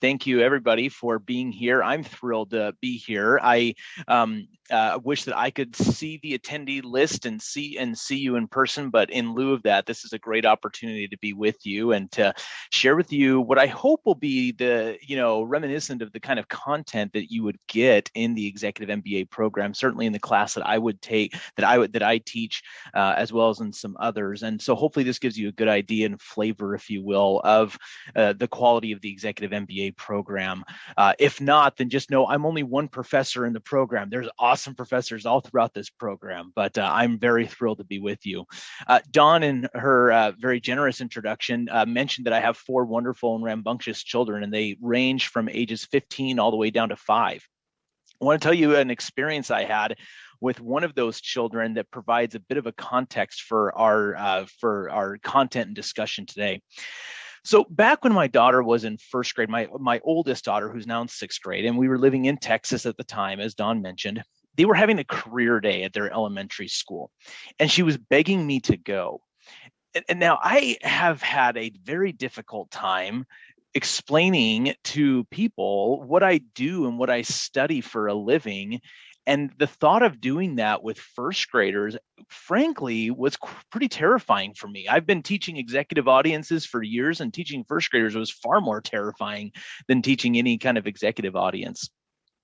Thank you, everybody, for being here. I'm thrilled to be here. I wish that I could see the attendee list and see you in person, but in lieu of that, this is a great opportunity to be with you and to share with you what I hope will be reminiscent of the kind of content that you would get in the Executive MBA program. Certainly in the class that I would take, that I teach, as well as in some others. And so hopefully this gives you a good idea and flavor, if you will, of the quality of the Executive MBA program. If not, then just know I'm only one professor in the program. There's awesome professors all throughout this program, but I'm very thrilled to be with you. Dawn, in her very generous introduction, mentioned that I have 4 wonderful and rambunctious children, and they range from ages 15 all the way down to 5. I want to tell you an experience I had with one of those children that provides a bit of a context for our content and discussion today. So back when my daughter was in first grade, my oldest daughter, who's now in 6th grade, and we were living in Texas at the time, as Dawn mentioned, they were having a career day at their elementary school, and she was begging me to go. And now I have had a very difficult time explaining to people what I do and what I study for a living. And the thought of doing that with first graders, frankly, was pretty terrifying for me. I've been teaching executive audiences for years, and teaching first graders was far more terrifying than teaching any kind of executive audience.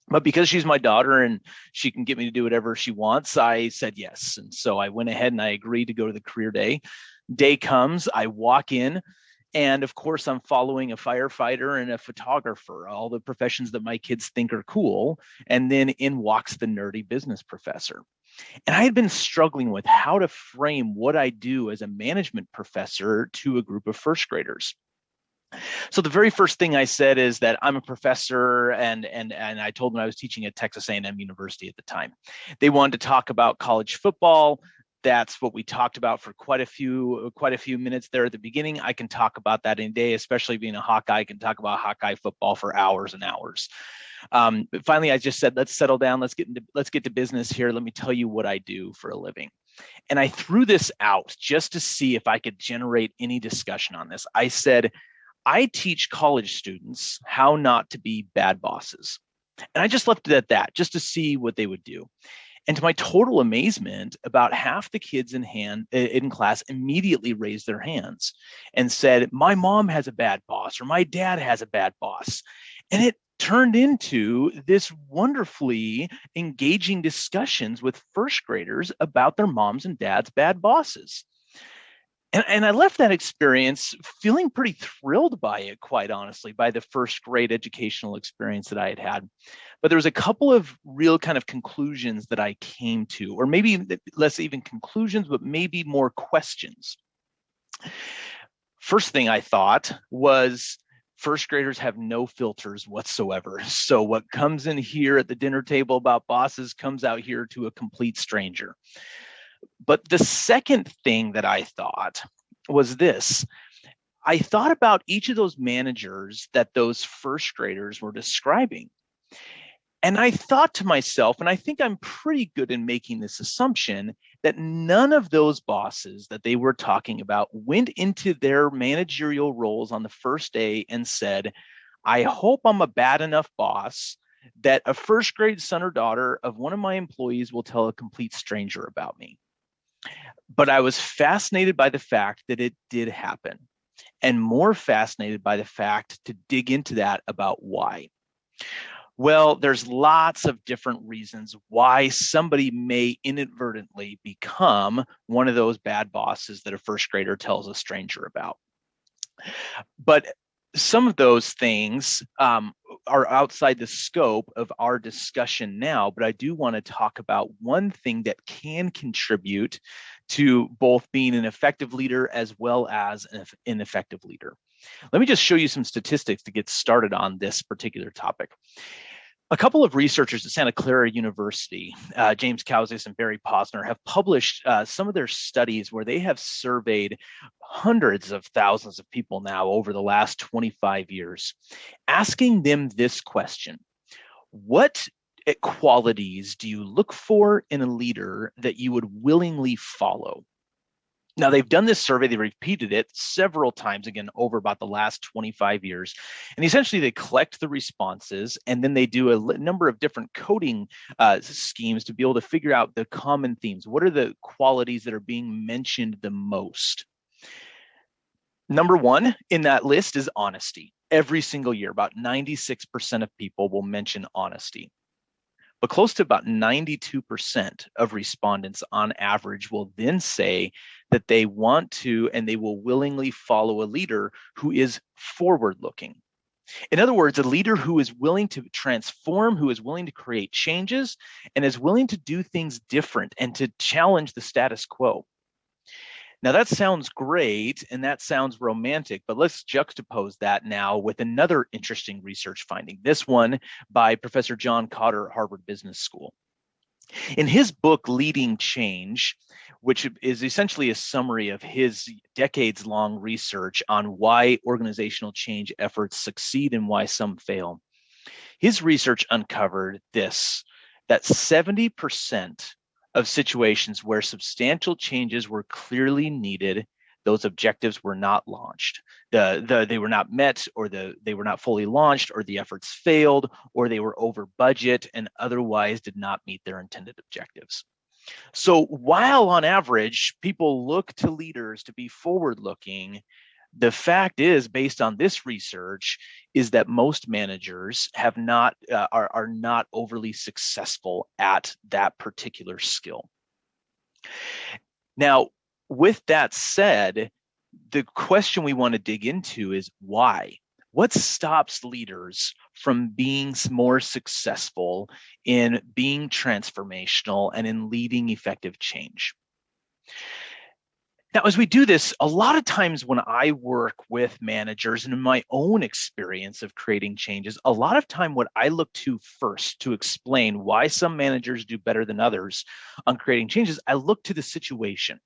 But because she's my daughter and she can get me to do whatever she wants, I said yes. And so I went ahead and I agreed to go to the career day. Day comes, I walk in, and of course, I'm following a firefighter and a photographer, all the professions that my kids think are cool. And then in walks the nerdy business professor. And I had been struggling with how to frame what I do as a management professor to a group of first graders. So the very first thing I said is that I'm a professor, and I told them I was teaching at Texas A&M University at the time. They wanted to talk about college football. That's what we talked about for quite a few minutes there at the beginning. I can talk about that any day, especially being a Hawkeye. I can talk about Hawkeye football for hours and hours. But finally, I just said, let's settle down. Let's get to business here. Let me tell you what I do for a living. And I threw this out just to see if I could generate any discussion on this. I said, I teach college students how not to be bad bosses. And I just left it at that, just to see what they would do. And to my total amazement, about half the kids in class immediately raised their hands and said, my mom has a bad boss, or my dad has a bad boss. And it turned into this wonderfully engaging discussions with first graders about their moms and dads' bad bosses. And I left that experience feeling pretty thrilled by it, quite honestly, by the first grade educational experience that I had had. But there was a couple of real kind of conclusions that I came to, or maybe less even conclusions, but maybe more questions. First thing I thought was, first graders have no filters whatsoever. So what comes in here at the dinner table about bosses comes out here to a complete stranger. But the second thing that I thought was this. I thought about each of those managers that those first graders were describing. And I thought to myself, and I think I'm pretty good in making this assumption, that none of those bosses that they were talking about went into their managerial roles on the first day and said, I hope I'm a bad enough boss that a first grade son or daughter of one of my employees will tell a complete stranger about me. But I was fascinated by the fact that it did happen, and more fascinated by the fact to dig into that about why. Well, there's lots of different reasons why somebody may inadvertently become one of those bad bosses that a first grader tells a stranger about. But some of those things are outside the scope of our discussion now, but I do want to talk about one thing that can contribute to both being an effective leader as well as an ineffective leader. Let me just show you some statistics to get started on this particular topic. A couple of researchers at Santa Clara University, James Kouzes and Barry Posner, have published some of their studies where they have surveyed hundreds of thousands of people now over the last 25 years, asking them this question: what qualities do you look for in a leader that you would willingly follow? Now, they've done this survey, they repeated it several times, again, over about the last 25 years. And essentially, they collect the responses, and then they do a number of different coding schemes to be able to figure out the common themes. What are the qualities that are being mentioned the most? Number one in that list is honesty. Every single year, about 96% of people will mention honesty. But close to about 92% of respondents on average will then say that they want to and they will willingly follow a leader who is forward looking. In other words, a leader who is willing to transform, who is willing to create changes, and is willing to do things different and to challenge the status quo. Now, that sounds great and that sounds romantic, but let's juxtapose that now with another interesting research finding, this one by Professor John Cotter at Harvard Business School. In his book, Leading Change, which is essentially a summary of his decades-long research on why organizational change efforts succeed and why some fail, his research uncovered this, that 70% of situations where substantial changes were clearly needed, those objectives were not launched. They were not met, or they were not fully launched, or the efforts failed, or they were over budget and otherwise did not meet their intended objectives. So while on average, people look to leaders to be forward-looking, the fact is, based on this research, is that most managers have not are not overly successful at that particular skill. Now, with that said, the question we want to dig into is why? What stops leaders from being more successful in being transformational and in leading effective change? Now, as we do this, a lot of times when I work with managers and in my own experience of creating changes, a lot of time what I look to first to explain why some managers do better than others on creating changes, I look to the situation.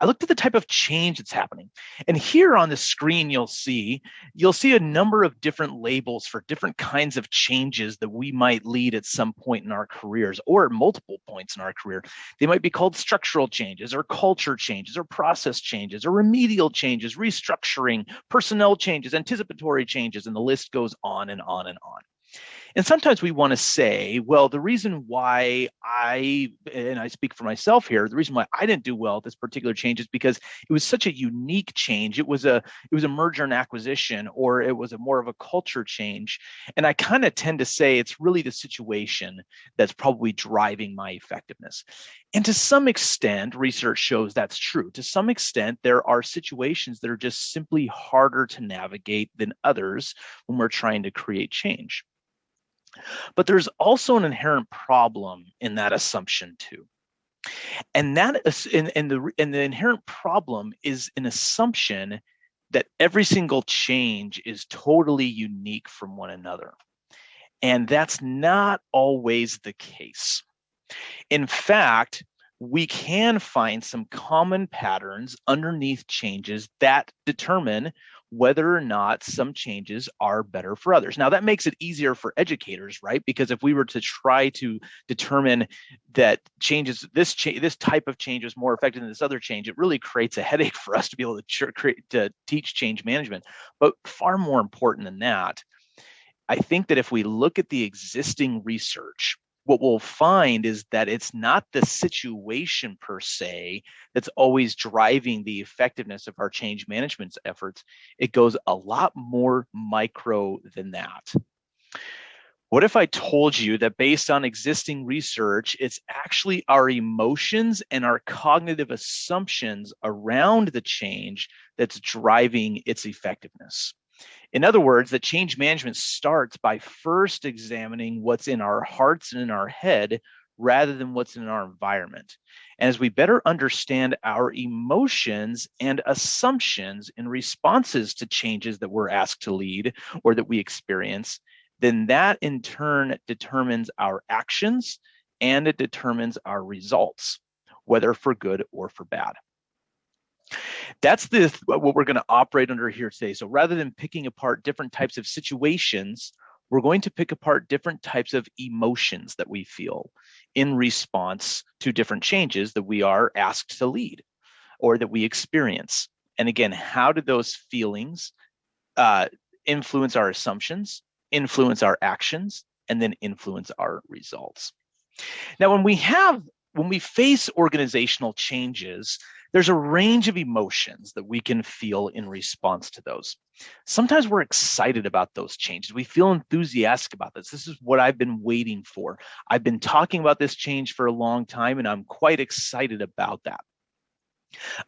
I look to the type of change that's happening. And here on the screen, you'll see a number of different labels for different kinds of changes that we might lead at some point in our careers or at multiple points in our career. They might be called structural changes or culture changes or process changes or remedial changes, restructuring, personnel changes, anticipatory changes, and the list goes on and on and on. And sometimes we want to say, well, the reason why and I speak for myself here, the reason why I didn't do well at this particular change is because it was such a unique change. It was a merger and acquisition, or it was more of a culture change. And I kind of tend to say it's really the situation that's probably driving my effectiveness. And to some extent, research shows that's true. To some extent, there are situations that are just simply harder to navigate than others when we're trying to create change. But there's also an inherent problem in that assumption too. And the inherent problem is an assumption that every single change is totally unique from one another. And that's not always the case. In fact, we can find some common patterns underneath changes that determine whether or not some changes are better for others. Now, that makes it easier for educators, right? Because if we were to try to determine that this type of change is more effective than this other change, it really creates a headache for us to be able to teach change management. But far more important than that, I think that if we look at the existing research, what we'll find is that it's not the situation per se that's always driving the effectiveness of our change management efforts. It goes a lot more micro than that. What if I told you that based on existing research, it's actually our emotions and our cognitive assumptions around the change that's driving its effectiveness? In other words, that change management starts by first examining what's in our hearts and in our head rather than what's in our environment. And as we better understand our emotions and assumptions in responses to changes that we're asked to lead or that we experience, then that in turn determines our actions and it determines our results, whether for good or for bad. That's what we're going to operate under here today. So rather than picking apart different types of situations, we're going to pick apart different types of emotions that we feel in response to different changes that we are asked to lead or that we experience. And again, how do those feelings influence our assumptions, influence our actions, and then influence our results? Now, when we face organizational changes, there's a range of emotions that we can feel in response to those. Sometimes we're excited about those changes. We feel enthusiastic about this. This is what I've been waiting for. I've been talking about this change for a long time, and I'm quite excited about that.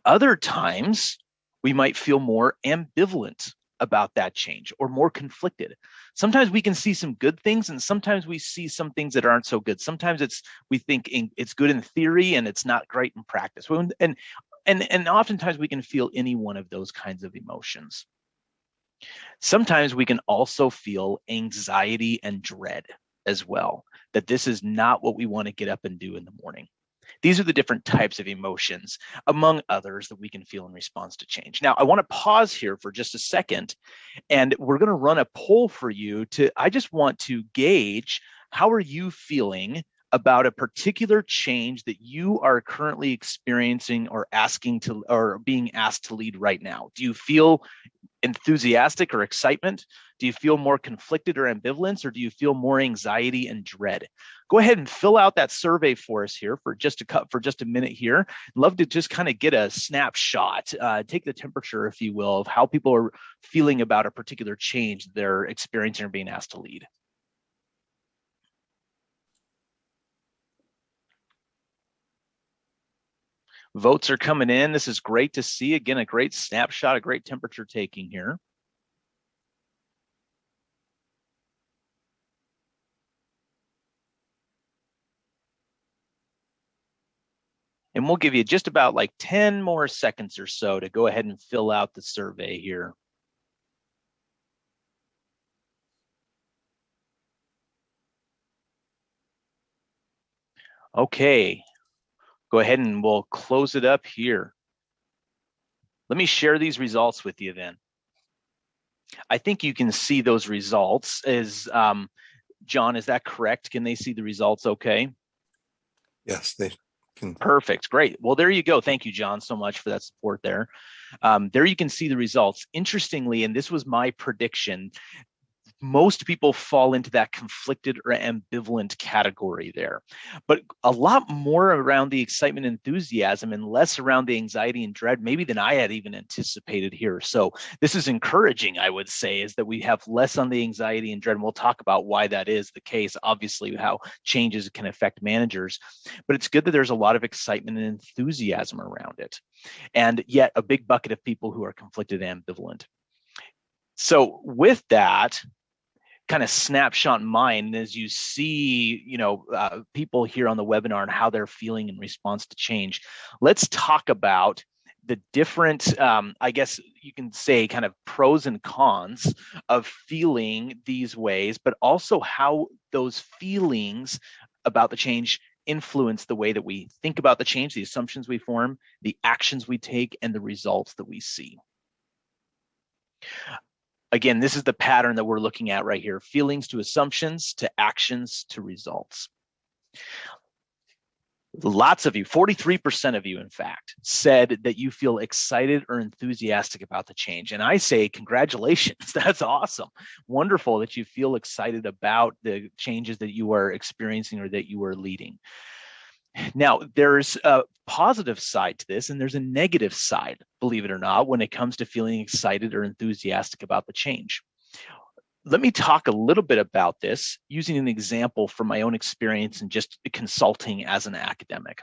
Other times, we might feel more ambivalent about that change or more conflicted. Sometimes we can see some good things, and sometimes we see some things that aren't so good. Sometimes we think it's good in theory and it's not great in practice. And oftentimes we can feel any one of those kinds of emotions. Sometimes we can also feel anxiety and dread as well, that this is not what we want to get up and do in the morning. These are the different types of emotions, among others, that we can feel in response to change. Now, I want to pause here for just a second, and we're going to run a poll for you. I just want to gauge, how are you feeling about a particular change that you are currently experiencing or being asked to lead right now? Do you feel enthusiastic or excitement? Do you feel more conflicted or ambivalence, or do you feel more anxiety and dread? Go ahead and fill out that survey for us here for just a minute here. I'd love to just kind of get a snapshot, take the temperature, if you will, of how people are feeling about a particular change they're experiencing or being asked to lead. Votes are coming in. This is great to see. Again, a great snapshot, a great temperature taking here. And we'll give you just about like 10 more seconds or so to go ahead and fill out the survey here. Okay, go ahead and we'll close it up here. Let me share these results with you then. I think you can see those results. John, is that correct? Can they see the results okay? Yes, they can. Perfect, great. Well, there you go. Thank you, John, so much for that support there. There you can see the results. Interestingly, and this was my prediction, most people fall into that conflicted or ambivalent category there, but a lot more around the excitement and enthusiasm and less around the anxiety and dread, maybe than I had even anticipated here. So this is encouraging, I would say, is that we have less on the anxiety and dread. And we'll talk about why that is the case, obviously, how changes can affect managers, but it's good that there's a lot of excitement and enthusiasm around it. And yet a big bucket of people who are conflicted and ambivalent. So with that kind of snapshot in mind, as you see, people here on the webinar and how they're feeling in response to change, let's talk about the different, I guess you can say, kind of pros and cons of feeling these ways, but also how those feelings about the change influence the way that we think about the change, the assumptions we form, the actions we take, and the results that we see. Again, this is the pattern that we're looking at right here: feelings to assumptions, to actions, to results. Lots of you, 43% of you, in fact, said that you feel excited or enthusiastic about the change. And I say, congratulations, that's awesome. Wonderful that you feel excited about the changes that you are experiencing or that you are leading. Now, there's a positive side to this, and there's a negative side, believe it or not, when it comes to feeling excited or enthusiastic about the change. Let me talk a little bit about this using an example from my own experience in just consulting as an academic.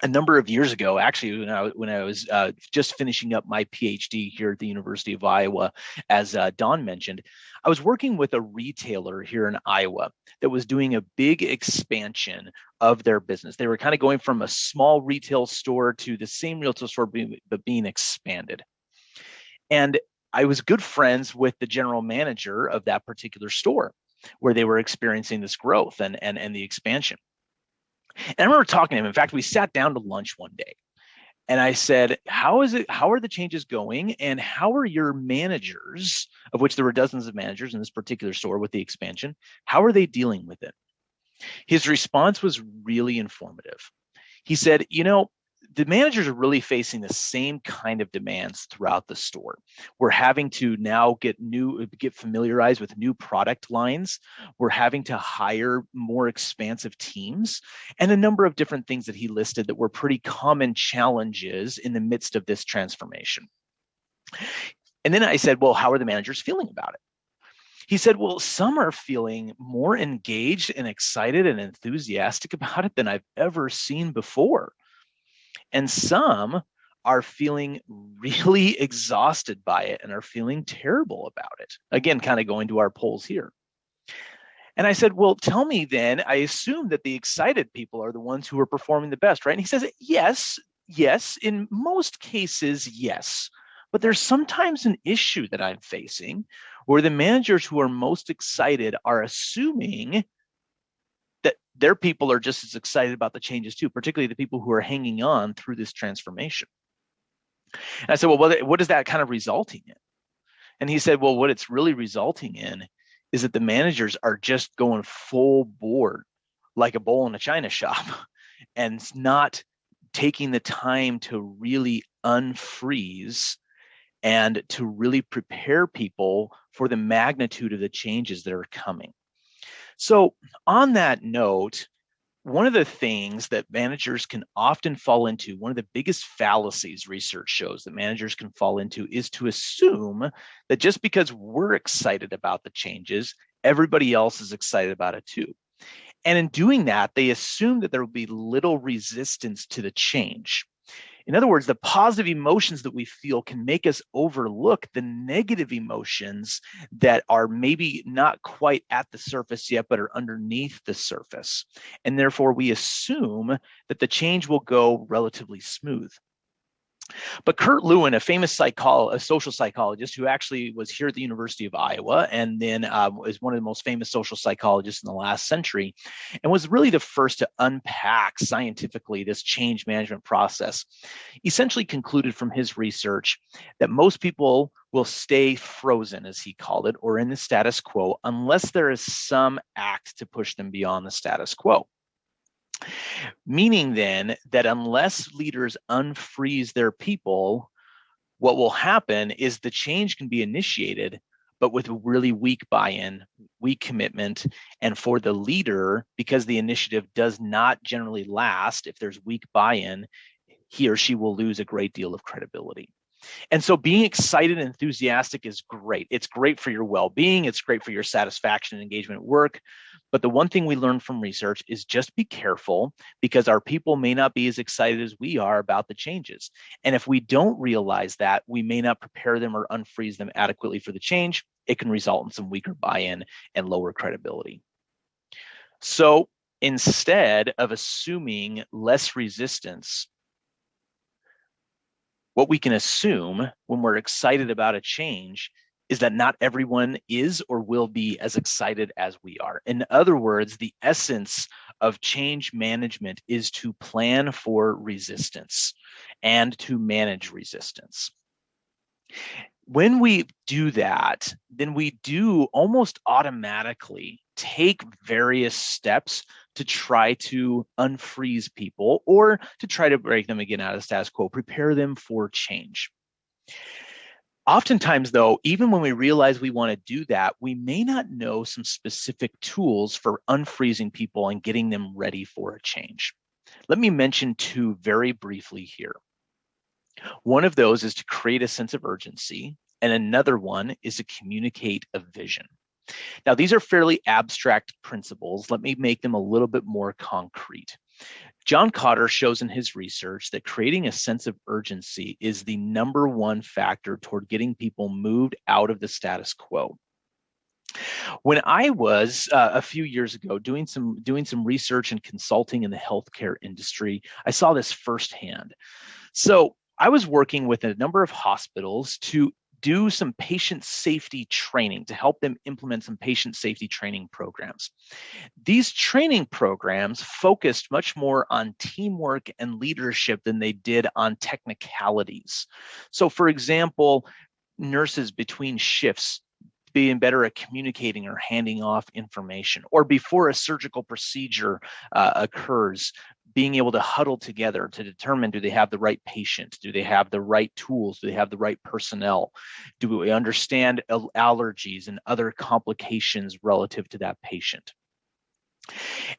A number of years ago, actually, when I was just finishing up my PhD here at the University of Iowa, as Don mentioned, I was working with a retailer here in Iowa that was doing a big expansion of their business. They were kind of going from a small retail store to the same retail store, but being expanded. And I was good friends with the general manager of that particular store where they were experiencing this growth and the expansion. And I remember talking to him. In fact, we sat down to lunch one day and I said, how are the changes going? And how are your managers, of which there were dozens of managers in this particular store with the expansion, how are they dealing with it? His response was really informative. He said, the managers are really facing the same kind of demands throughout the store. We're having to now get familiarized with new product lines. We're having to hire more expansive teams, and a number of different things that he listed that were pretty common challenges in the midst of this transformation. And then I said, well, how are the managers feeling about it? He said, well, some are feeling more engaged and excited and enthusiastic about it than I've ever seen before. And some are feeling really exhausted by it and are feeling terrible about it. Again, kind of going to our polls here. And I said, well, tell me then, I assume that the excited people are the ones who are performing the best, right? And he says, yes, in most cases, yes. But there's sometimes an issue that I'm facing where the managers who are most excited are assuming that their people are just as excited about the changes too, particularly the people who are hanging on through this transformation. And I said, well, what is that kind of resulting in? And he said, well, what it's really resulting in is that the managers are just going full board like a bull in a china shop and not taking the time to really unfreeze and to really prepare people for the magnitude of the changes that are coming. So on that note, one of the things that managers can often fall into, one of the biggest fallacies research shows that managers can fall into, is to assume that just because we're excited about the changes, everybody else is excited about it too. And in doing that, they assume that there will be little resistance to the change. In other words, the positive emotions that we feel can make us overlook the negative emotions that are maybe not quite at the surface yet, but are underneath the surface. And therefore, we assume that the change will go relatively smooth. But Kurt Lewin, a famous social psychologist who actually was here at the University of Iowa and then is one of the most famous social psychologists in the last century, and was really the first to unpack scientifically this change management process, essentially concluded from his research that most people will stay frozen, as he called it, or in the status quo, unless there is some act to push them beyond the status quo. Meaning then that unless leaders unfreeze their people, what will happen is the change can be initiated, but with really weak buy-in, weak commitment. And for the leader, because the initiative does not generally last, if there's weak buy-in, he or she will lose a great deal of credibility. And so being excited and enthusiastic is great. It's great for your well-being. It's great for your satisfaction and engagement at work. But the one thing we learned from research is just be careful, because our people may not be as excited as we are about the changes. And if we don't realize that, we may not prepare them or unfreeze them adequately for the change. It can result in some weaker buy-in and lower credibility. So instead of assuming less resistance, what we can assume when we're excited about a change is that not everyone is or will be as excited as we are. In other words, the essence of change management is to plan for resistance and to manage resistance. When we do that, then we do almost automatically take various steps to try to unfreeze people or to try to break them again out of status quo, prepare them for change. Oftentimes, though, even when we realize we want to do that, we may not know some specific tools for unfreezing people and getting them ready for a change. Let me mention two very briefly here. One of those is to create a sense of urgency, and another one is to communicate a vision. Now, these are fairly abstract principles. Let me make them a little bit more concrete. John Cotter shows in his research that creating a sense of urgency is the number one factor toward getting people moved out of the status quo. When I was a few years ago doing some research and consulting in the healthcare industry, I saw this firsthand. So I was working with a number of hospitals to do some patient safety training, to help them implement some patient safety training programs. These training programs focused much more on teamwork and leadership than they did on technicalities. So for example, nurses between shifts being better at communicating or handing off information, or before a surgical procedure occurs, being able to huddle together to determine, do they have the right patient? Do they have the right tools? Do they have the right personnel? Do we understand allergies and other complications relative to that patient?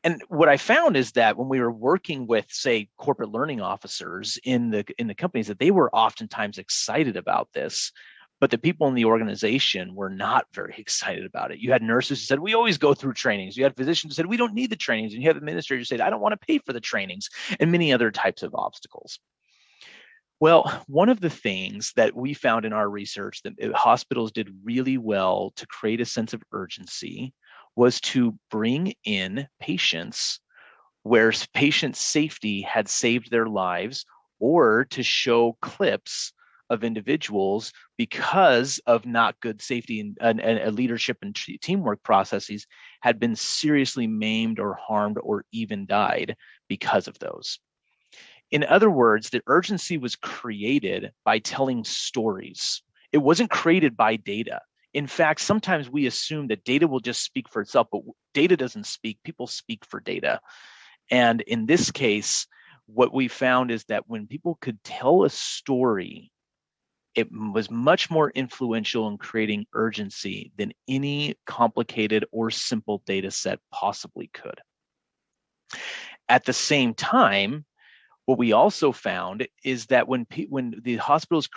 And what I found is that when we were working with, say, corporate learning officers in the companies, that they were oftentimes excited about this, but the people in the organization were not very excited about it. You had nurses who said, we always go through trainings. You had physicians who said, we don't need the trainings. And you have administrators who said, I don't want to pay for the trainings, and many other types of obstacles. Well, one of the things that we found in our research that hospitals did really well to create a sense of urgency was to bring in patients where patient safety had saved their lives, or to show clips of individuals because of not good safety and leadership and teamwork processes had been seriously maimed or harmed or even died because of those. In other words, the urgency was created by telling stories. It wasn't created by data. In fact, sometimes we assume that data will just speak for itself, but data doesn't speak. People speak for data. And in this case, what we found is that when people could tell a story, it was much more influential in creating urgency than any complicated or simple data set possibly could. At the same time, what we also found is that when the hospitals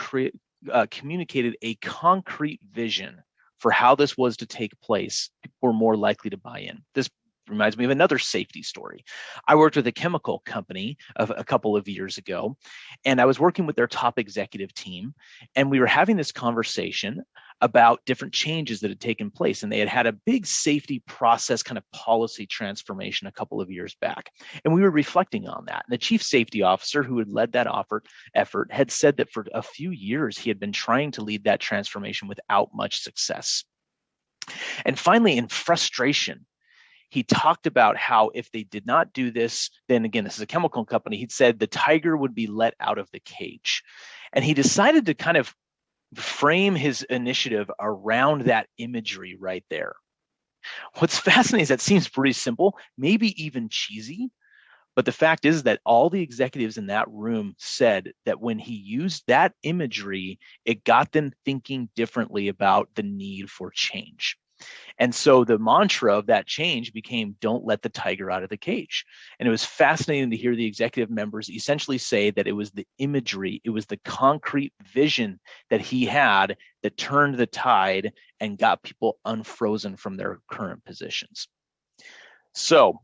communicated a concrete vision for how this was to take place, people were more likely to buy in. This reminds me of another safety story. I worked with a chemical company a couple of years ago, and I was working with their top executive team, and we were having this conversation about different changes that had taken place, and they had a big safety process kind of policy transformation a couple of years back, and we were reflecting on that. And the chief safety officer who had led that effort had said that for a few years he had been trying to lead that transformation without much success. And finally, in frustration, he talked about how if they did not do this, then again, this is a chemical company, he'd said the tiger would be let out of the cage. And he decided to kind of frame his initiative around that imagery right there. What's fascinating is that seems pretty simple, maybe even cheesy, but the fact is that all the executives in that room said that when he used that imagery, it got them thinking differently about the need for change. And so the mantra of that change became, don't let the tiger out of the cage. And it was fascinating to hear the executive members essentially say that it was the imagery, it was the concrete vision that he had that turned the tide and got people unfrozen from their current positions. So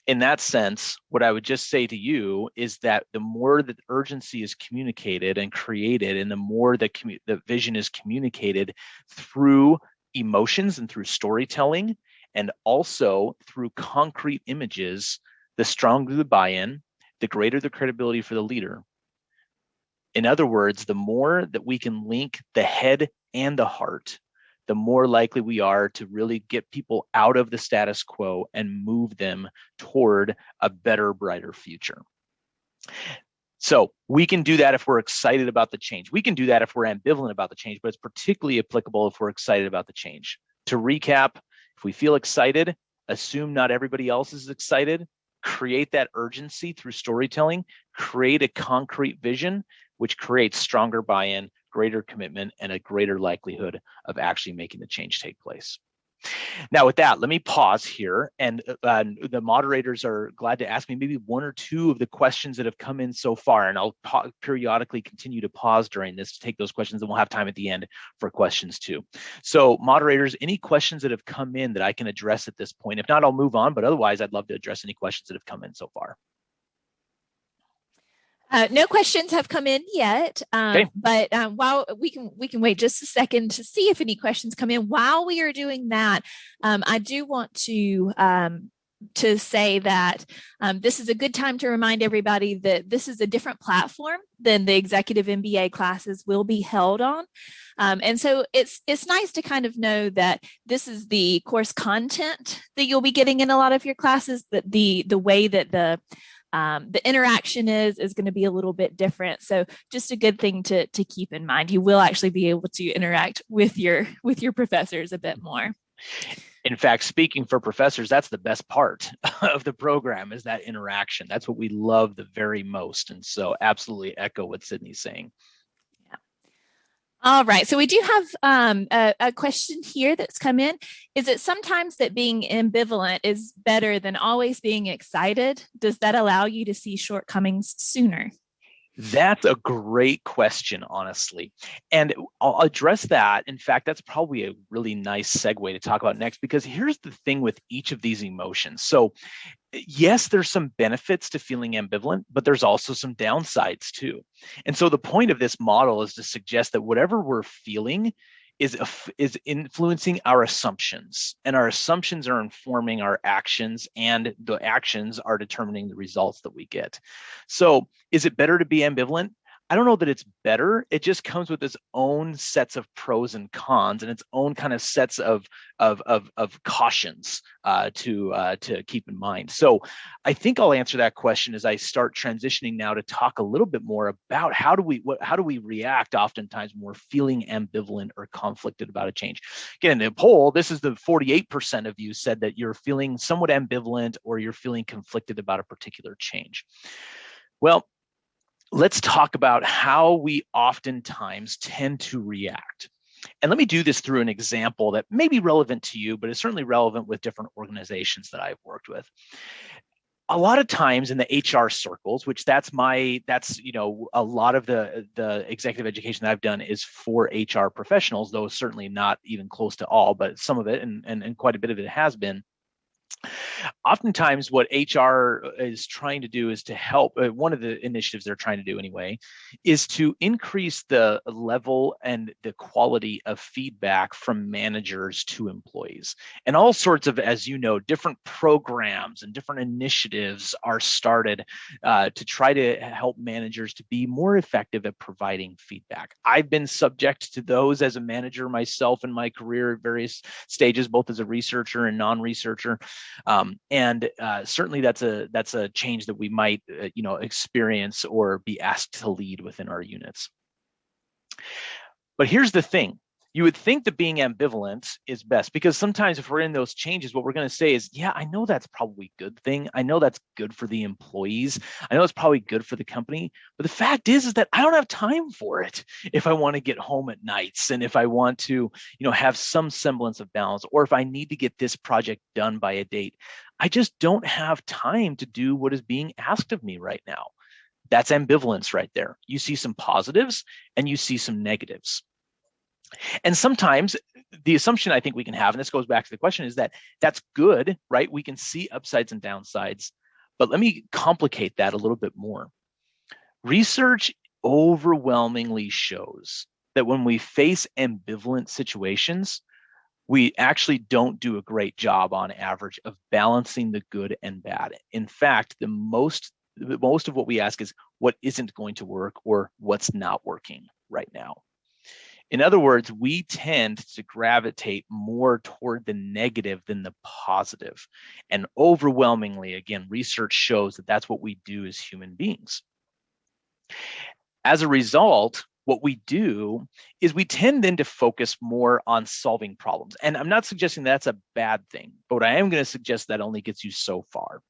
in that sense, what I would just say to you is that the more that urgency is communicated and created, and the more that the vision is communicated through emotions and through storytelling, and also through concrete images, the stronger the buy-in, the greater the credibility for the leader. In other words, the more that we can link the head and the heart, the more likely we are to really get people out of the status quo and move them toward a better, brighter future. So we can do that if we're excited about the change. We can do that if we're ambivalent about the change, but it's particularly applicable if we're excited about the change. To recap, if we feel excited, assume not everybody else is excited, create that urgency through storytelling, create a concrete vision, which creates stronger buy-in, greater commitment, and a greater likelihood of actually making the change take place. Now, with that, let me pause here, and the moderators are glad to ask me maybe one or two of the questions that have come in so far, and I'll periodically continue to pause during this to take those questions, and we'll have time at the end for questions too. So moderators, any questions that have come in that I can address at this point? If not, I'll move on, but otherwise, I'd love to address any questions that have come in so far. No questions have come in yet, Okay. but while we can wait just a second to see if any questions come in. While we are doing that, I do want to say that this is a good time to remind everybody that this is a different platform than the executive MBA classes will be held on. And so it's nice to kind of know that this is the course content that you'll be getting in a lot of your classes, but the way that the interaction is going to be a little bit different. So just a good thing to keep in mind. You will actually be able to interact with your professors a bit more. In fact, speaking for professors, that's the best part of the program, is that interaction. That's what we love the very most. And so absolutely echo what Sydney's saying. All right. So we do have a question here that's come in. Is it sometimes that being ambivalent is better than always being excited? Does that allow you to see shortcomings sooner? That's a great question, honestly. And I'll address that. In fact, that's probably a really nice segue to talk about next, because here's the thing with each of these emotions. So yes, there's some benefits to feeling ambivalent, but there's also some downsides too. And so the point of this model is to suggest that whatever we're feeling is influencing our assumptions, and our assumptions are informing our actions, and the actions are determining the results that we get. So is it better to be ambivalent? I don't know that it's better. It just comes with its own sets of pros and cons, and its own kind of sets of cautions to keep in mind. So I think I'll answer that question as I start transitioning now to talk a little bit more about how do we react oftentimes when we're feeling ambivalent or conflicted about a change. Again, in the poll, this is the 48% of you said that you're feeling somewhat ambivalent or you're feeling conflicted about a particular change. Well, let's talk about how we oftentimes tend to react. And let me do this through an example that may be relevant to you, but is certainly relevant with different organizations that I've worked with. A lot of times in the HR circles, which that's a lot of the executive education that I've done is for HR professionals, though certainly not even close to all, but some of it and quite a bit of it has been. Oftentimes what HR is trying to do is to help, one of the initiatives they're trying to do anyway, is to increase the level and the quality of feedback from managers to employees. And all sorts of, as you know, different programs and different initiatives are started to try to help managers to be more effective at providing feedback. I've been subject to those as a manager myself in my career at various stages, both as a researcher and non-researcher. And certainly that's a change that we might experience or be asked to lead within our units. But here's the thing. You would think that being ambivalent is best, because sometimes if we're in those changes, what we're going to say is, yeah, I know that's probably a good thing. I know that's good for the employees. I know it's probably good for the company. But the fact is that I don't have time for it if I want to get home at nights, and if I want to, have some semblance of balance, or if I need to get this project done by a date. I just don't have time to do what is being asked of me right now. That's ambivalence right there. You see some positives and you see some negatives. And sometimes the assumption I think we can have, and this goes back to the question, is that that's good, right? We can see upsides and downsides, but let me complicate that a little bit more. Research overwhelmingly shows that when we face ambivalent situations, we actually don't do a great job on average of balancing the good and bad. In fact, the most of what we ask is what isn't going to work or what's not working right now. In other words, we tend to gravitate more toward the negative than the positive. And overwhelmingly, again, research shows that that's what we do as human beings. As a result, what we do is we tend then to focus more on solving problems. And I'm not suggesting that's a bad thing, but what I am going to suggest that only gets you so far.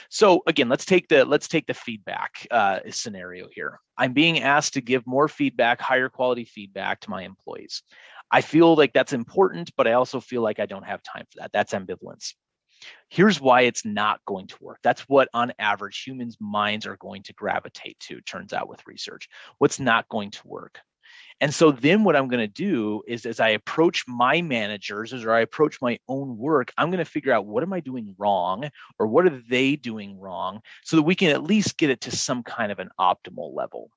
So again, let's take the feedback scenario here. I'm being asked to give more feedback, higher quality feedback to my employees. I feel like that's important, but I also feel like I don't have time for that. That's ambivalence. Here's why it's not going to work. That's what on average humans' minds are going to gravitate to, turns out with research. What's not going to work? And so then what I'm going to do is, as I approach my managers, or I approach my own work, I'm going to figure out what am I doing wrong, or what are they doing wrong, so that we can at least get it to some kind of an optimal level.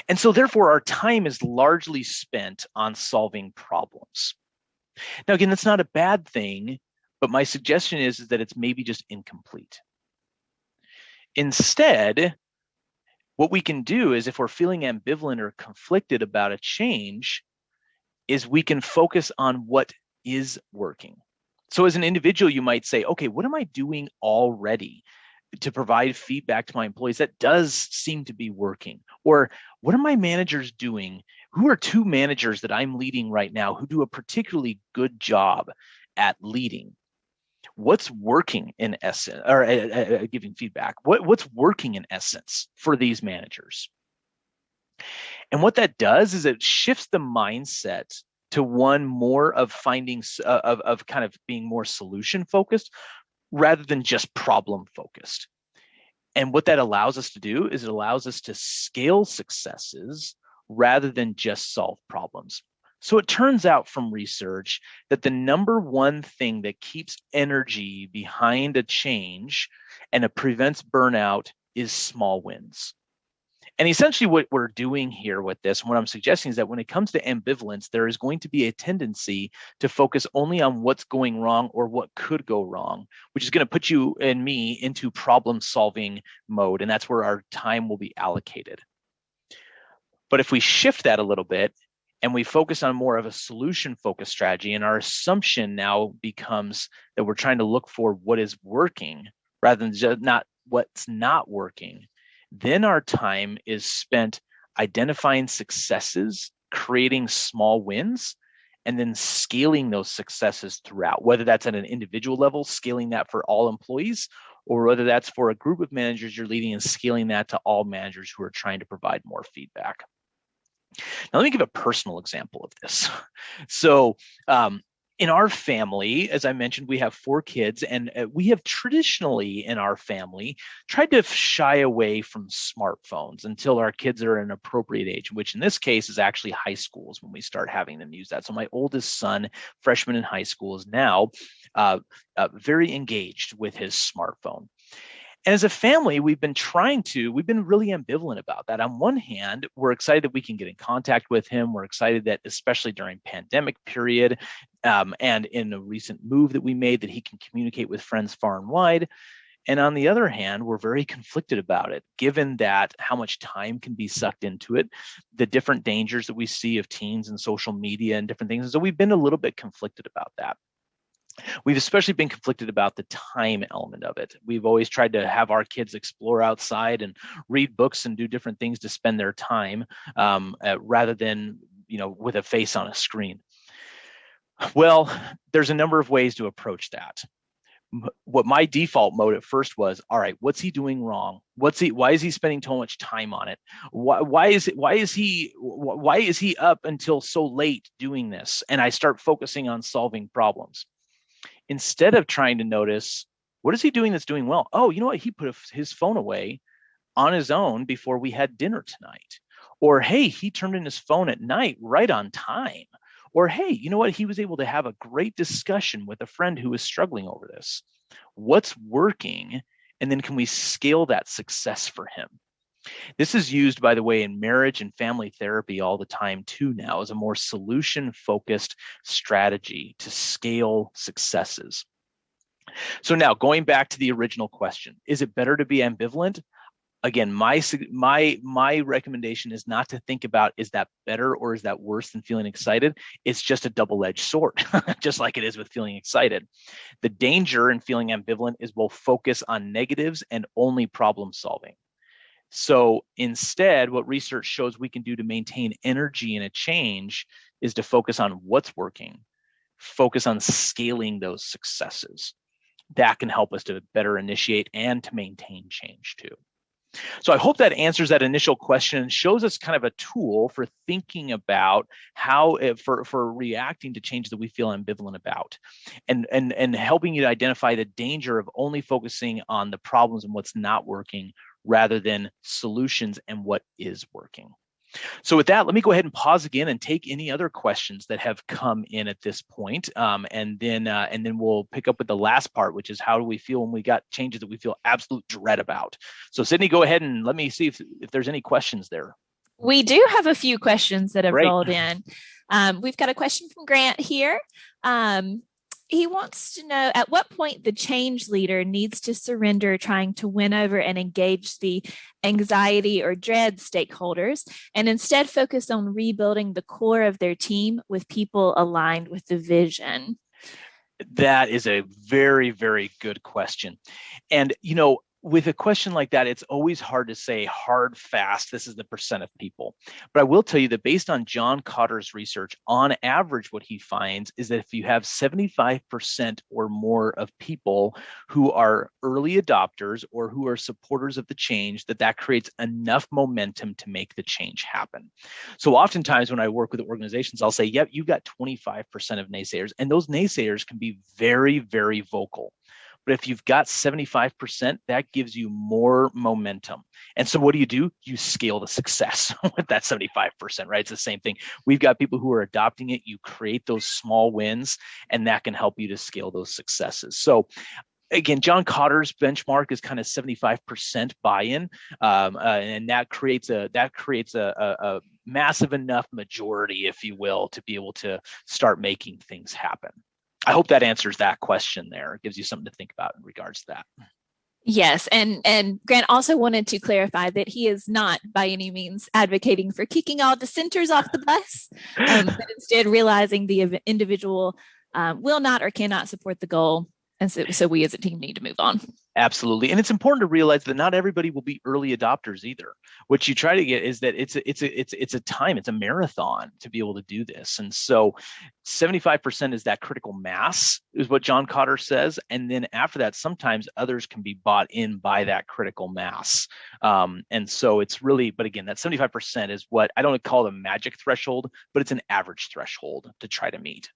And so therefore, our time is largely spent on solving problems. Now, again, that's not a bad thing, but my suggestion is that it's maybe just incomplete. Instead, what we can do is, if we're feeling ambivalent or conflicted about a change, is we can focus on what is working. So as an individual, you might say, okay, what am I doing already to provide feedback to my employees that does seem to be working? Or what are my managers doing? Who are two managers that I'm leading right now who do a particularly good job at leading? What's working in essence, or giving feedback? What's working in essence for these managers? And what that does is it shifts the mindset to one more of finding of kind of being more solution focused rather than just problem focused. And what that allows us to do is it allows us to scale successes rather than just solve problems. So it turns out from research that the number one thing that keeps energy behind a change and it prevents burnout is small wins. And essentially what we're doing here with this, and what I'm suggesting is that when it comes to ambivalence, there is going to be a tendency to focus only on what's going wrong or what could go wrong, which is going to put you and me into problem solving mode. And that's where our time will be allocated. But if we shift that a little bit and we focus on more of a solution focused strategy, and our assumption now becomes that we're trying to look for what is working rather than just not what's not working, then our time is spent identifying successes, creating small wins, and then scaling those successes throughout, whether that's at an individual level, scaling that for all employees, or whether that's for a group of managers you're leading and scaling that to all managers who are trying to provide more feedback. Now, let me give a personal example of this. So, in our family, as I mentioned, we have 4 kids, and we have traditionally in our family tried to shy away from smartphones until our kids are an appropriate age, which in this case is actually high school is when we start having them use that. So my oldest son, freshman in high school, is now very engaged with his smartphone. And as a family, we've been really ambivalent about that. On one hand, we're excited that we can get in contact with him. We're excited that, especially during pandemic period, and in a recent move that we made, that he can communicate with friends far and wide. And on the other hand, we're very conflicted about it, given that how much time can be sucked into it, the different dangers that we see of teens and social media and different things. And so we've been a little bit conflicted about that. We've especially been conflicted about the time element of it. We've always tried to have our kids explore outside and read books and do different things to spend their time, rather than, with a face on a screen. Well, there's a number of ways to approach that. What my default mode at first was, all right, what's he doing wrong? Why is he spending so much time on it? Why is he up until so late doing this? And I start focusing on solving problems, instead of trying to notice, what is he doing that's doing well? Oh, you know what? He put his phone away on his own before we had dinner tonight. Or, hey, he turned in his phone at night right on time. Or, hey, you know what? He was able to have a great discussion with a friend who was struggling over this. What's working? And then can we scale that success for him? This is used, by the way, in marriage and family therapy all the time too now, as a more solution-focused strategy to scale successes. So now, going back to the original question, is it better to be ambivalent? Again, my recommendation is not to think about, is that better or is that worse than feeling excited? It's just a double-edged sword, just like it is with feeling excited. The danger in feeling ambivalent is we'll focus on negatives and only problem solving. So instead, what research shows we can do to maintain energy in a change is to focus on what's working, focus on scaling those successes. That can help us to better initiate and to maintain change too. So I hope that answers that initial question and shows us kind of a tool for thinking about how, for reacting to change that we feel ambivalent about, and helping you to identify the danger of only focusing on the problems and what's not working rather than solutions and what is working. So with that, let me go ahead and pause again and take any other questions that have come in at this point. And then we'll pick up with the last part, which is how do we feel when we got changes that we feel absolute dread about. So Sydney, go ahead and let me see if there's any questions there. We do have a few questions that have Great. rolled in. We've got a question from Grant here. He wants to know at what point the change leader needs to surrender trying to win over and engage the anxiety or dread stakeholders and instead focus on rebuilding the core of their team with people aligned with the vision. That is a very, very good question. And, with a question like that, it's always hard to say hard, fast, this is the percent of people. But I will tell you that based on John Cotter's research, on average, what he finds is that if you have 75% or more of people who are early adopters or who are supporters of the change, that creates enough momentum to make the change happen. So oftentimes when I work with organizations, I'll say, yep, you've got 25% of naysayers, and those naysayers can be very, very vocal. But if you've got 75%, that gives you more momentum. And so what do? You scale the success with that 75%, right? It's the same thing. We've got people who are adopting it. You create those small wins, and that can help you to scale those successes. So again, John Cotter's benchmark is kind of 75% buy-in, and that creates a massive enough majority, if you will, to be able to start making things happen. I hope that answers that question there. It gives you something to think about in regards to that. Yes, and Grant also wanted to clarify that he is not by any means advocating for kicking all dissenters off the bus, but instead realizing the individual will not or cannot support the goal. And so we as a team need to move on. Absolutely. And it's important to realize that not everybody will be early adopters either. What you try to get is that it's a marathon to be able to do this. And so 75% is that critical mass, is what John Cotter says. And then after that, sometimes others can be bought in by that critical mass. And so it's really, but again, that 75% is what I don't call the magic threshold, but it's an average threshold to try to meet.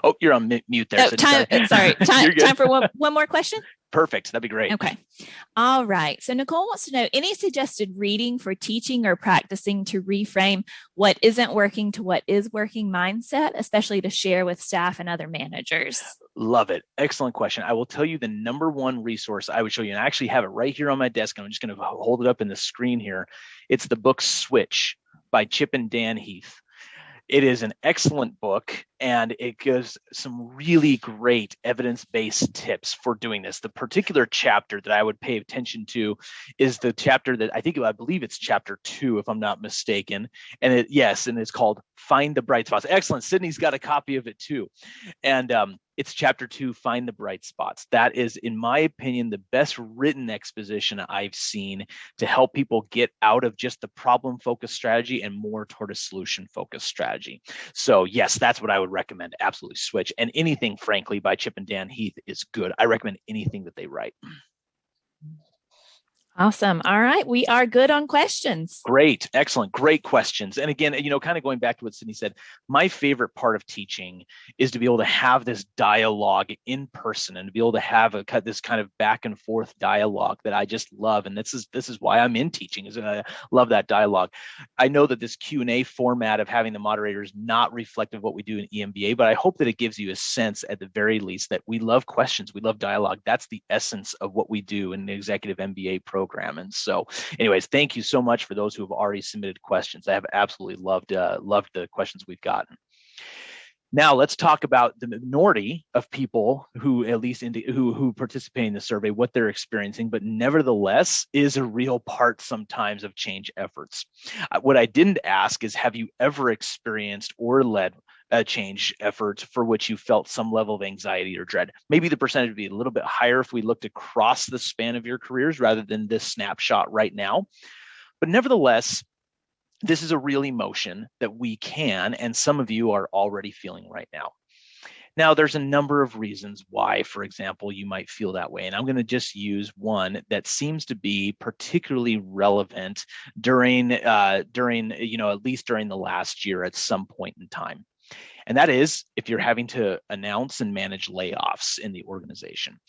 Oh, you're on mute there. Oh, time for one more question? Perfect. That'd be great. Okay. All right. So Nicole wants to know any suggested reading for teaching or practicing to reframe what isn't working to what is working mindset, especially to share with staff and other managers. Love it. Excellent question. I will tell you the number one resource I would show you, and I actually have it right here on my desk. And I'm just going to hold it up in the screen here. It's the book Switch by Chip and Dan Heath. It is an excellent book, and it gives some really great evidence-based tips for doing this. The particular chapter that I would pay attention to is the chapter that I believe it's chapter 2, if I'm not mistaken. And it's called Find the Bright Spots. Excellent. Sydney's got a copy of it too. And it's chapter 2, Find the Bright Spots. That is, in my opinion, the best written exposition I've seen to help people get out of just the problem-focused strategy and more toward a solution-focused strategy. So yes, that's what I would recommend. Absolutely switch. And anything, frankly, by Chip and Dan Heath is good. I recommend anything that they write. Awesome. All right. We are good on questions. Great. Excellent. Great questions. And again, kind of going back to what Sydney said, my favorite part of teaching is to be able to have this dialogue in person and to be able to have this kind of back and forth dialogue that I just love. And this is why I'm in teaching, is I love that dialogue. I know that this Q&A format of having the moderator is not reflective of what we do in EMBA, but I hope that it gives you a sense at the very least that we love questions. We love dialogue. That's the essence of what we do in the executive MBA program. And so anyways, thank you so much for those who have already submitted questions. I have absolutely loved the questions we've gotten. Now let's talk about the minority of people who at least who participate in the survey, what they're experiencing, but nevertheless is a real part sometimes of change efforts. What I didn't ask is, have you ever experienced or led a change effort for which you felt some level of anxiety or dread? Maybe the percentage would be a little bit higher if we looked across the span of your careers rather than this snapshot right now. But nevertheless, this is a real emotion that we can, and some of you are already feeling right now. Now, there's a number of reasons why, for example, you might feel that way. And I'm going to just use one that seems to be particularly relevant during at least during the last year at some point in time. And that is if you're having to announce and manage layoffs in the organization.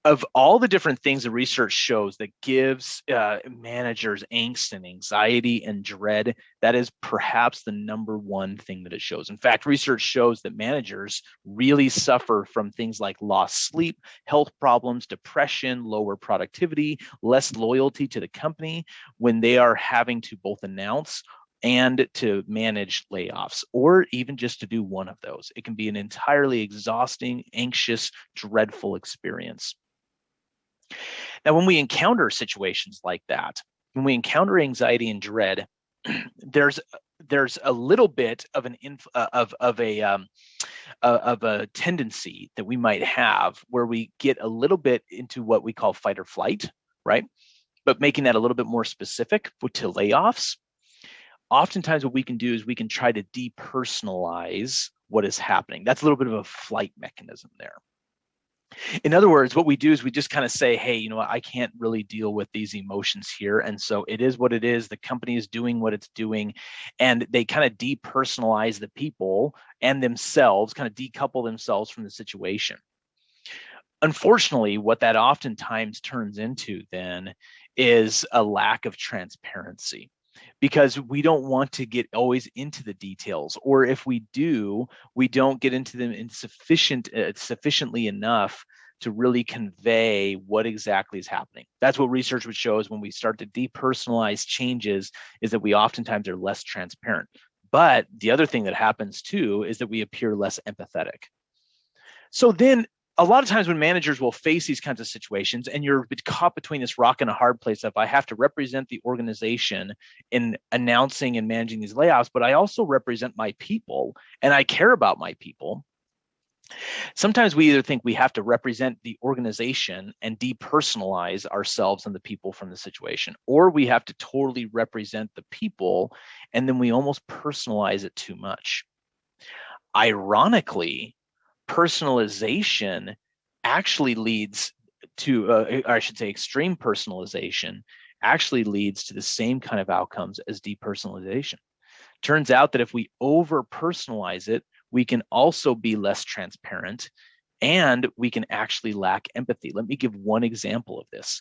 Of all the different things the research shows that gives managers angst and anxiety and dread, that is perhaps the number one thing that it shows. In fact, research shows that managers really suffer from things like lost sleep, health problems, depression, lower productivity, less loyalty to the company when they are having to both announce and to manage layoffs, or even just to do one of those. It can be an entirely exhausting, anxious, dreadful experience. Now, when we encounter situations like that, when we encounter anxiety and dread, there's there's a little bit of a tendency that we might have where we get a little bit into what we call fight or flight, right? But making that a little bit more specific to layoffs, oftentimes what we can do is we can try to depersonalize what is happening. That's a little bit of a flight mechanism there. In other words, what we do is we just kind of say, hey, you know what, I can't really deal with these emotions here. And so it is what it is. The company is doing what it's doing. And they kind of depersonalize the people and themselves, kind of decouple themselves from the situation. Unfortunately, what that oftentimes turns into then is a lack of transparency, because we don't want to get always into the details, or if we do, we don't get into them in sufficiently enough to really convey what exactly is happening. That's what research would show is when we start to depersonalize changes is that we oftentimes are less transparent. But the other thing that happens too is that we appear less empathetic. So then a lot of times when managers will face these kinds of situations and you're caught between this rock and a hard place of I have to represent the organization in announcing and managing these layoffs, but I also represent my people and I care about my people. Sometimes we either think we have to represent the organization and depersonalize ourselves and the people from the situation, or we have to totally represent the people and then we almost personalize it too much. Ironically, personalization actually leads to, or I should say extreme personalization actually leads to the same kind of outcomes as depersonalization. Turns out that if we over personalize it, we can also be less transparent and we can actually lack empathy. Let me give one example of this.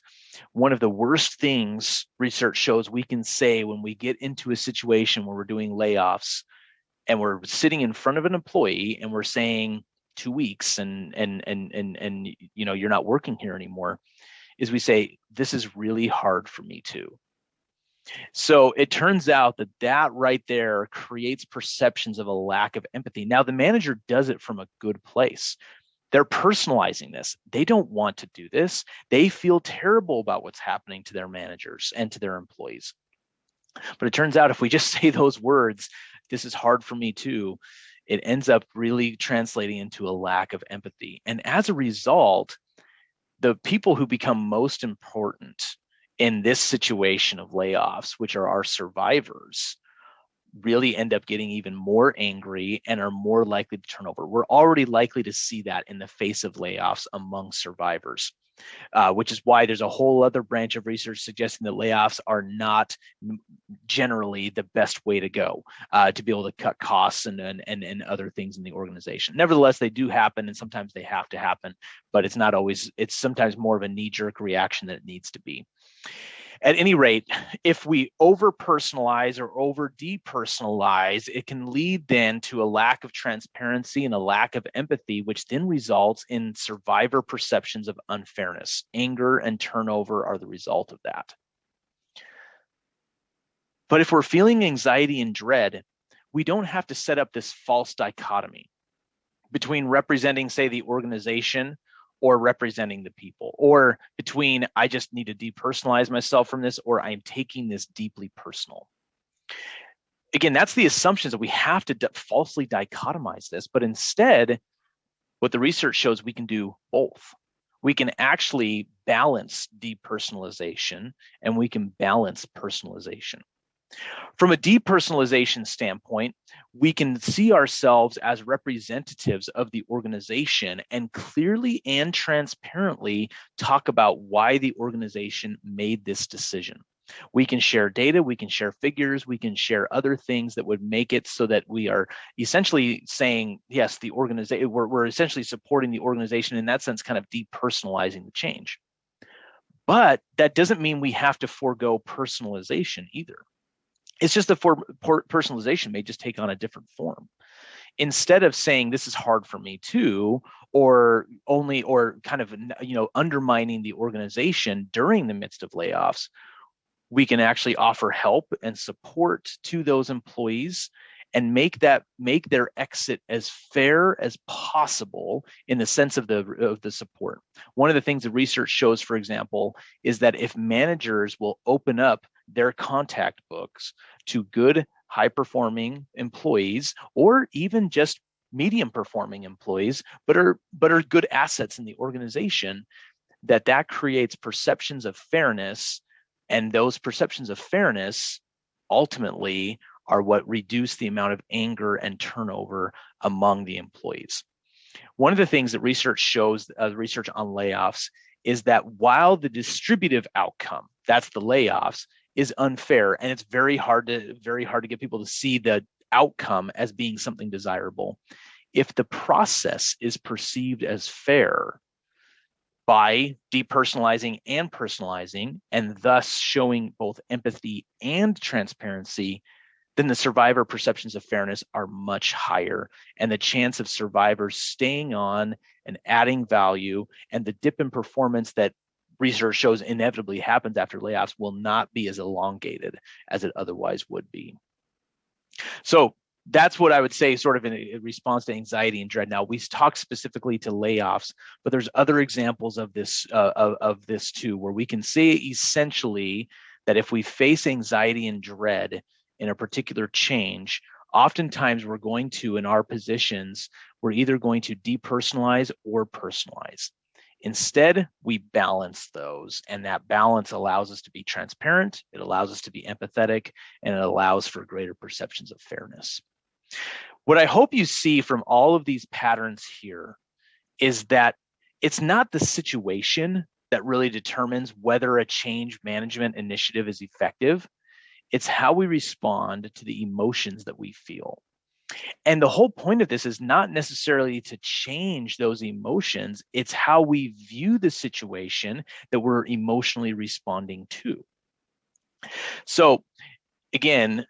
One of the worst things research shows we can say when we get into a situation where we're doing layoffs and we're sitting in front of an employee and we're saying 2 weeks and you know, you're not working here anymore, is we say, this is really hard for me too. So it turns out that that right there creates perceptions of a lack of empathy. Now, the manager does it from a good place. They're personalizing this. They don't want to do this. They feel terrible about what's happening to their managers and to their employees. But it turns out if we just say those words, this is hard for me too, it ends up really translating into a lack of empathy. And as a result, the people who become most important in this situation of layoffs, which are our survivors, really end up getting even more angry and are more likely to turn over. We're already likely to see that in the face of layoffs among survivors, which is why there's a whole other branch of research suggesting that layoffs are not generally the best way to go to be able to cut costs and other things in the organization. Nevertheless, they do happen and sometimes they have to happen, but it's not always, it's sometimes more of a knee-jerk reaction than it needs to be. At any rate, if we over-personalize or over-depersonalize, it can lead then to a lack of transparency and a lack of empathy, which then results in survivor perceptions of unfairness. Anger and turnover are the result of that. But if we're feeling anxiety and dread, we don't have to set up this false dichotomy between representing, say, the organization or representing the people, or between I just need to depersonalize myself from this, or I'm taking this deeply personal. Again, that's the assumptions that we have to falsely dichotomize this, but instead, what the research shows we can do both. We can actually balance depersonalization and we can balance personalization. From a depersonalization standpoint, we can see ourselves as representatives of the organization and clearly and transparently talk about why the organization made this decision. We can share data, we can share figures, we can share other things that would make it so that we are essentially saying, yes, the organization, we're essentially supporting the organization, in that sense, kind of depersonalizing the change. But that doesn't mean we have to forego personalization either. It's just that personalization may just take on a different form. Instead of saying this is hard for me too, or kind of, you know, undermining the organization during the midst of layoffs, we can actually offer help and support to those employees and make their exit as fair as possible in the sense of the support. One of the things the research shows, for example, is that if managers will open up their contact books to good, high-performing employees, or even just medium-performing employees, but are good assets in the organization, that creates perceptions of fairness, and those perceptions of fairness ultimately are what reduce the amount of anger and turnover among the employees. One of the things that research shows, research on layoffs, is that while the distributive outcome, that's the layoffs, is unfair, and it's very hard to get people to see the outcome as being something desirable. If the process is perceived as fair by depersonalizing and personalizing, and thus showing both empathy and transparency, then the survivor perceptions of fairness are much higher, and the chance of survivors staying on and adding value, and the dip in performance that research shows inevitably happens after layoffs, will not be as elongated as it otherwise would be. So that's what I would say, sort of in response to anxiety and dread. Now, we talk specifically to layoffs, but there's other examples of this too, where we can say essentially that if we face anxiety and dread in a particular change, oftentimes we're going to, in our positions, we're either going to depersonalize or personalize. Instead, we balance those, and that balance allows us to be transparent, it allows us to be empathetic, and it allows for greater perceptions of fairness. What I hope you see from all of these patterns here is that it's not the situation that really determines whether a change management initiative is effective. It's how we respond to the emotions that we feel. And the whole point of this is not necessarily to change those emotions, it's how we view the situation that we're emotionally responding to. So again,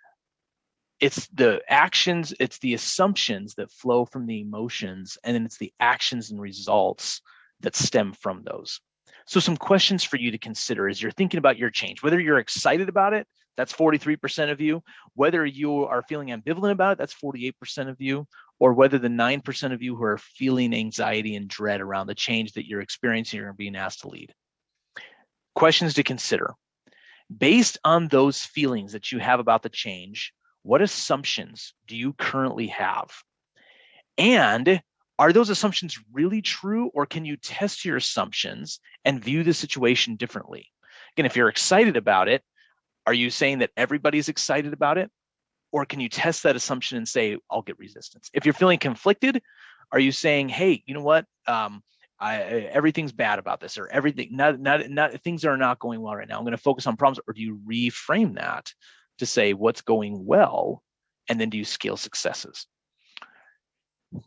it's the actions, it's the assumptions that flow from the emotions, and then it's the actions and results that stem from those. So some questions for you to consider as you're thinking about your change, whether you're excited about it, that's 43% of you, whether you are feeling ambivalent about it, that's 48% of you, or whether the 9% of you who are feeling anxiety and dread around the change that you're experiencing or being asked to lead. Questions to consider. Based on those feelings that you have about the change, what assumptions do you currently have? And are those assumptions really true, or can you test your assumptions and view the situation differently? Again, if you're excited about it, are you saying that everybody's excited about it? Or can you test that assumption and say, I'll get resistance? If you're feeling conflicted, are you saying, hey, you know what? Everything's bad about this, or everything, things are not going well right now. I'm going to focus on problems. Or do you reframe that to say what's going well, and then do you scale successes?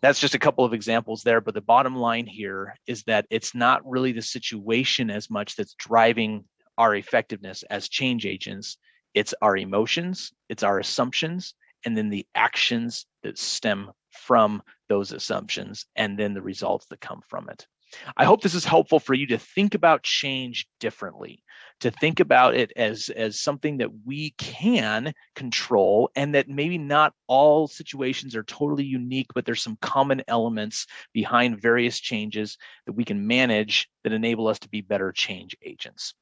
That's just a couple of examples there, but the bottom line here is that it's not really the situation as much that's driving our effectiveness as change agents. It's our emotions, it's our assumptions, and then the actions that stem from those assumptions, and then the results that come from it. I hope this is helpful for you to think about change differently, to think about it as something that we can control, and that maybe not all situations are totally unique, but there's some common elements behind various changes that we can manage that enable us to be better change agents.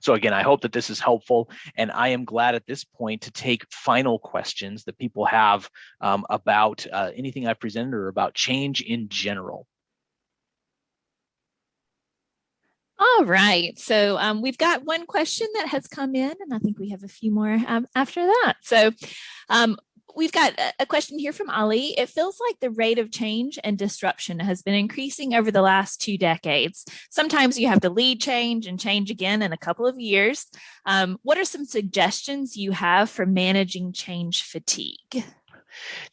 So again, I hope that this is helpful, and I am glad at this point to take final questions that people have about anything I've presented or about change in general. All right. So we've got one question that has come in, and I think we have a few more after that. So we've got a question here from Ali. It feels like the rate of change and disruption has been increasing over the last 2 decades. Sometimes you have to lead change and change again in a couple of years. What are some suggestions you have for managing change fatigue?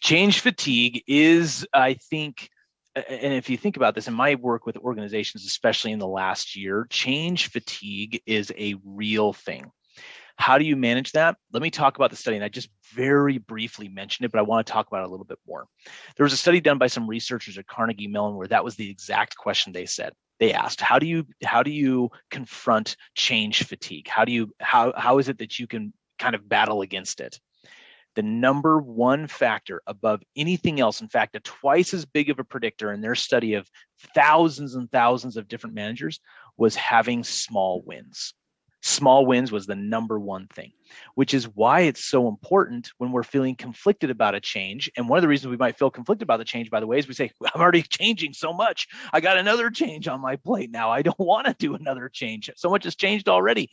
Change fatigue is, I think, and if you think about this in my work with organizations, especially in the last year, change fatigue is a real thing. How do you manage that? Let me talk about the study, and I just very briefly mentioned it, but I want to talk about it a little bit more. There was a study done by some researchers at Carnegie Mellon where that was the exact question they said. They asked, how do you confront change fatigue? How is it that you can kind of battle against it? The number one factor above anything else, in fact, a twice as big of a predictor in their study of thousands and thousands of different managers, was having small wins. Small wins was the number one thing, which is why it's so important when we're feeling conflicted about a change. And one of the reasons we might feel conflicted about the change, by the way, is we say, I'm already changing so much. I got another change on my plate now. I don't want to do another change. So much has changed already.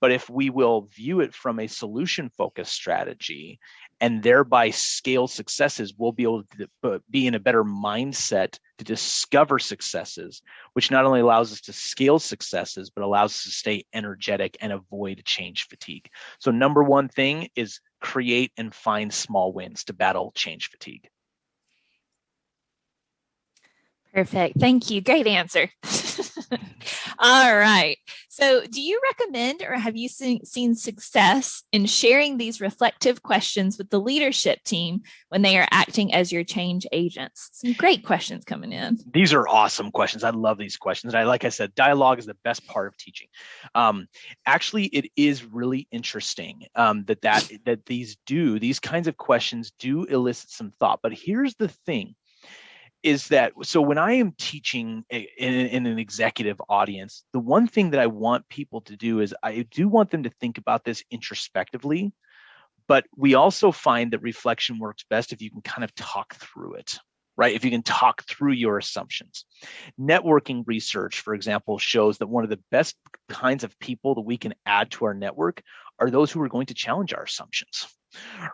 But if we will view it from a solution-focused strategy and thereby scale successes, we'll be able to be in a better mindset to discover successes, which not only allows us to scale successes, but allows us to stay energetic and avoid change fatigue. So number one thing is create and find small wins to battle change fatigue. Perfect. Thank you. Great answer. All right. So do you recommend or have you seen success in sharing these reflective questions with the leadership team when they are acting as your change agents? Some great questions coming in. These are awesome questions. I love these questions. Like I said, dialogue is the best part of teaching. Actually, it is really interesting that these kinds of questions do elicit some thought. But here's the thing. Is that so when I am teaching in an executive audience, the one thing that I want people to do is I do want them to think about this introspectively, but we also find that reflection works best if you can kind of talk through it, right? If you can talk through your assumptions. Networking research, for example, shows that one of the best kinds of people that we can add to our network are those who are going to challenge our assumptions.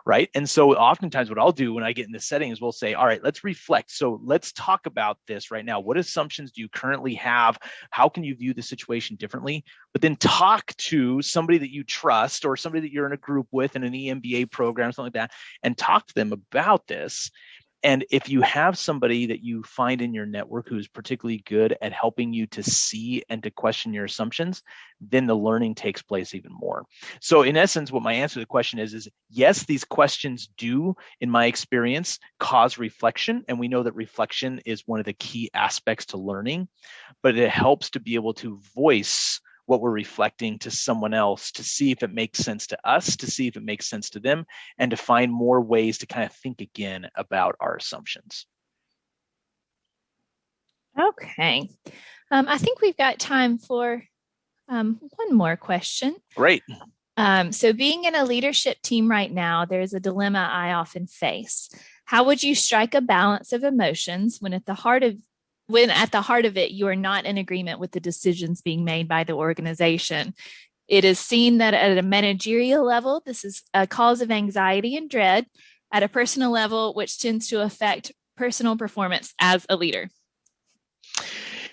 Right. And so oftentimes what I'll do when I get in this setting is we'll say, all right, let's reflect. So let's talk about this right now. What assumptions do you currently have? How can you view the situation differently? But then talk to somebody that you trust or somebody that you're in a group with in an EMBA program, something like that, and talk to them about this. And if you have somebody that you find in your network who's particularly good at helping you to see and to question your assumptions, then the learning takes place even more. So in essence, what my answer to the question is yes, these questions do, in my experience, cause reflection. And we know that reflection is one of the key aspects to learning, but it helps to be able to voice what we're reflecting to someone else to see if it makes sense to us, to see if it makes sense to them, and to find more ways to kind of think again about our assumptions. Okay. I think we've got time for one more question. Great. So being in a leadership team right now, there's a dilemma I often face. How would you strike a balance of emotions when at the heart of it, you are not in agreement with the decisions being made by the organization? It is seen that at a managerial level, this is a cause of anxiety and dread. At a personal level, which tends to affect personal performance as a leader.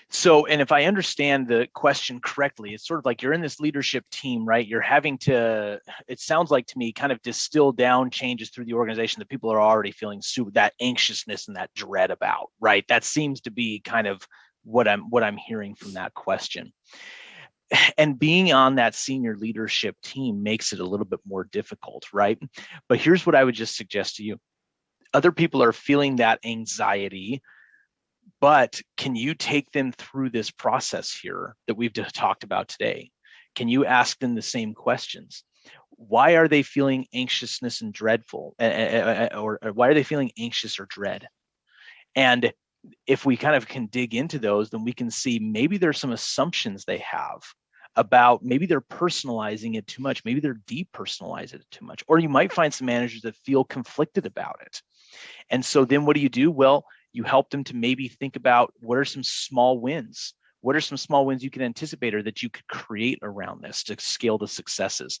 So, and if I understand the question correctly, it's sort of like you're in this leadership team, right? You're having to, it sounds like to me, kind of distill down changes through the organization that people are already feeling that anxiousness and that dread about, right? That seems to be kind of what I'm hearing from that question. And being on that senior leadership team makes it a little bit more difficult, right? But here's what I would just suggest to you. Other people are feeling that anxiety, but can you take them through this process here that we've talked about today? Can you ask them the same questions? Why are they feeling anxiousness and dreadful? Or why are they feeling anxious or dread? And if we kind of can dig into those, then we can see maybe there's some assumptions they have about maybe they're personalizing it too much. Maybe they're depersonalizing it too much. Or you might find some managers that feel conflicted about it. And so then what do? Well, you help them to maybe think about what are some small wins? What are some small wins you can anticipate or that you could create around this to scale the successes?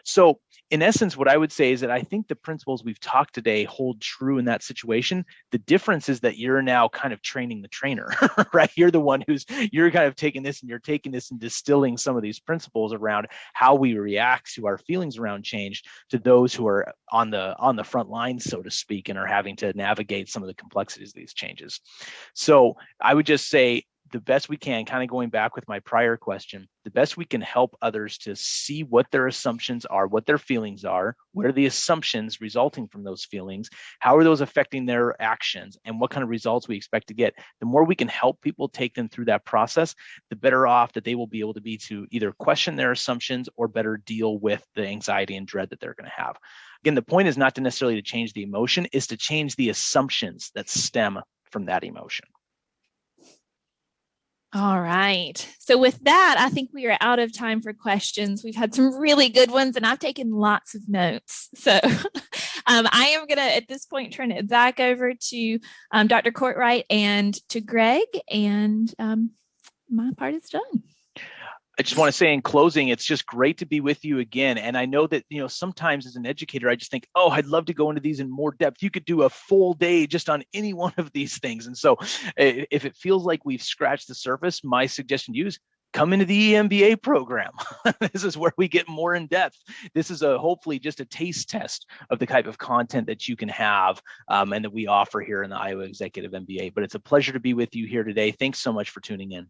So in essence, what I would say is that I think the principles we've talked today hold true in that situation. The difference is that you're now kind of training the trainer, right? You're the one you're kind of taking this and distilling some of these principles around how we react to our feelings around change to those who are on the front line, so to speak, and are having to navigate some of the complexities of these changes. So I would just say, the best we can, kind of going back with my prior question, the best we can help others to see what their assumptions are, what their feelings are, what are the assumptions resulting from those feelings, how are those affecting their actions, and what kind of results we expect to get. The more we can help people take them through that process, the better off that they will be able to be to either question their assumptions or better deal with the anxiety and dread that they're going to have. Again, the point is not to necessarily to change the emotion, is to change the assumptions that stem from that emotion. All right. So with that, I think we are out of time for questions. We've had some really good ones, and I've taken lots of notes. So I am going to, at this point, turn it back over to Dr. Courtright and to Greg, and my part is done. I just want to say in closing, it's just great to be with you again. And I know that, sometimes as an educator, I just think, oh, I'd love to go into these in more depth. You could do a full day just on any one of these things. And so if it feels like we've scratched the surface, my suggestion to you is come into the EMBA program. This is where we get more in depth. This is hopefully just a taste test of the type of content that you can have and that we offer here in the Iowa Executive MBA. But it's a pleasure to be with you here today. Thanks so much for tuning in.